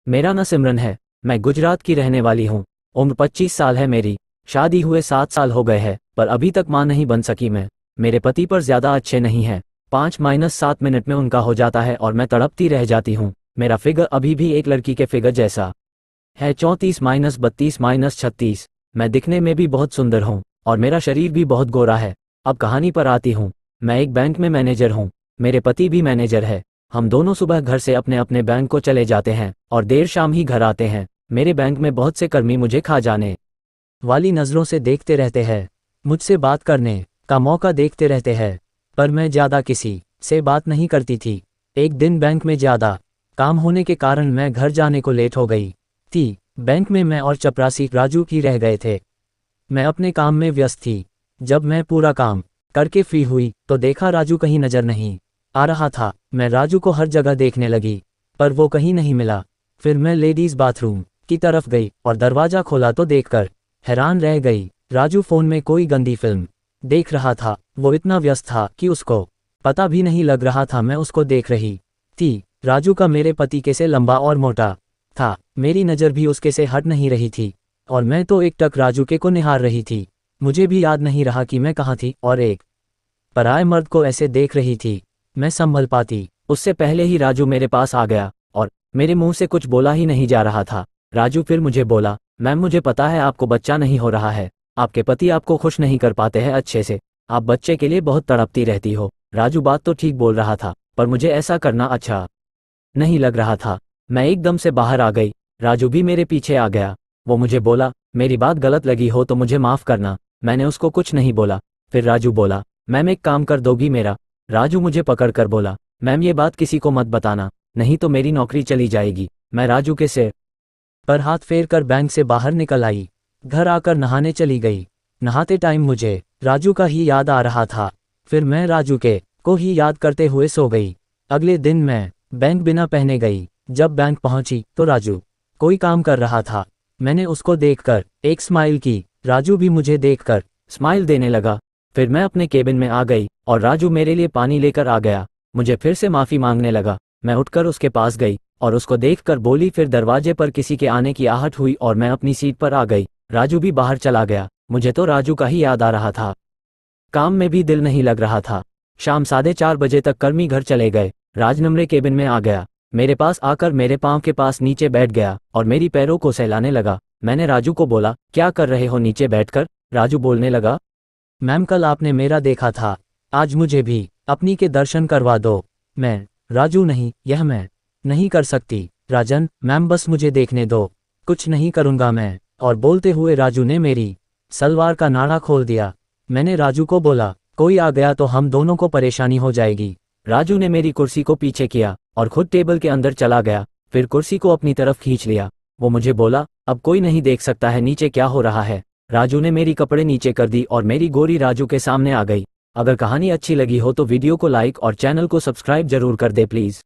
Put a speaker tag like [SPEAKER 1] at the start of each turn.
[SPEAKER 1] मेरा नाम सिमरन है। मैं गुजरात की रहने वाली हूँ। उम्र 25 साल है मेरी। शादी हुए 7 साल हो गए हैं, पर अभी तक माँ नहीं बन सकी मैं। मेरे पति पर ज़्यादा अच्छे नहीं हैं। 5-7 मिनट में उनका हो जाता है और मैं तड़पती रह जाती हूँ। मेरा फिगर अभी भी एक लड़की के फिगर जैसा है, 34-32-36। मैं दिखने में भी बहुत सुंदर हूँ और मेरा शरीर भी बहुत गोरा है। अब कहानी पर आती हूँ। मैं एक बैंक में मैनेजर हूँ। मेरे पति भी मैनेजर है। हम दोनों सुबह घर से अपने अपने बैंक को चले जाते हैं और देर शाम ही घर आते हैं। मेरे बैंक में बहुत से कर्मी मुझे खा जाने वाली नज़रों से देखते रहते हैं। मुझसे बात करने का मौका देखते रहते हैं, पर मैं ज़्यादा किसी से बात नहीं करती थी। एक दिन बैंक में ज़्यादा काम होने के कारण मैं घर जाने को लेट हो गई थी। बैंक में मैं और चपरासी राजू ही रह गए थे। मैं अपने काम में व्यस्त थी। जब मैं पूरा काम करके फ्री हुई तो देखा राजू कहीं नज़र नहीं आ रहा था। मैं राजू को हर जगह देखने लगी, पर वो कहीं नहीं मिला। फिर मैं लेडीज़ बाथरूम की तरफ गई और दरवाज़ा खोला तो देखकर हैरान रह गई। राजू फ़ोन में कोई गंदी फिल्म देख रहा था। वो इतना व्यस्त था कि उसको पता भी नहीं लग रहा था मैं उसको देख रही थी। राजू का मेरे पति के से लंबा और मोटा था। मेरी नज़र भी उसके से हट नहीं रही थी और मैं तो एकटक राजू के को निहार रही थी। मुझे भी याद नहीं रहा कि मैं कहाँ थी और एक पराये मर्द को ऐसे देख रही थी। मैं संभल पाती उससे पहले ही राजू मेरे पास आ गया और मेरे मुंह से कुछ बोला ही नहीं जा रहा था। राजू फिर मुझे बोला, मैम मुझे पता है आपको बच्चा नहीं हो रहा है, आपके पति आपको खुश नहीं कर पाते हैं अच्छे से, आप बच्चे के लिए बहुत तड़पती रहती हो। राजू बात तो ठीक बोल रहा था, पर मुझे ऐसा करना अच्छा नहीं लग रहा था। मैं एकदम से बाहर आ गई। राजू भी मेरे पीछे आ गया। वो मुझे बोला, मेरी बात गलत लगी हो तो मुझे माफ़ करना। मैंने उसको कुछ नहीं बोला। फिर राजू बोला, मैम एक काम कर दोगी मेरा। राजू मुझे पकड़ कर बोला, मैम ये बात किसी को मत बताना, नहीं तो मेरी नौकरी चली जाएगी। मैं राजू के सिर पर हाथ फेर कर बैंक से बाहर निकल आई। घर आकर नहाने चली गई। नहाते टाइम मुझे राजू का ही याद आ रहा था। फिर मैं राजू के को ही याद करते हुए सो गई। अगले दिन मैं बैंक बिना पहने गई। जब बैंक पहुंची तो राजू कोई काम कर रहा था। मैंने उसको देखकर एक स्माइल की। राजू भी मुझे देखकर स्माइल देने लगा। फिर मैं अपने केबिन में आ गई और राजू मेरे लिए पानी लेकर आ गया। मुझे फिर से माफ़ी मांगने लगा। मैं उठकर उसके पास गई और उसको देखकर बोली। फिर दरवाजे पर किसी के आने की आहट हुई और मैं अपनी सीट पर आ गई। राजू भी बाहर चला गया। मुझे तो राजू का ही याद आ रहा था। काम में भी दिल नहीं लग रहा था। शाम 4:30 बजे तक कर्मी घर चले गए। राजनम्रे केबिन में आ गया। मेरे पास आकर मेरे पाँव के पास नीचे बैठ गया और मेरी पैरों को सहलाने लगा। मैंने राजू को बोला, क्या कर रहे हो नीचे बैठकर? राजू बोलने लगा, मैम कल आपने मेरा देखा था, आज मुझे भी अपनी के दर्शन करवा दो। मैं राजू नहीं, यह मैं नहीं कर सकती राजन, मैम बस मुझे देखने दो, कुछ नहीं करूँगा मैं। और बोलते हुए राजू ने मेरी सलवार का नाड़ा खोल दिया। मैंने राजू को बोला, कोई आ गया तो हम दोनों को परेशानी हो जाएगी। राजू ने मेरी कुर्सी को पीछे किया और खुद टेबल के अंदर चला गया। फिर कुर्सी को अपनी तरफ खींच लिया। वो मुझे बोला, अब कोई नहीं देख सकता है नीचे क्या हो रहा है। राजू ने मेरी कपड़े नीचे कर दी और मेरी गोरी राजू के सामने आ गई। अगर कहानी अच्छी लगी हो तो वीडियो को लाइक और चैनल को सब्सक्राइब जरूर कर दे प्लीज़।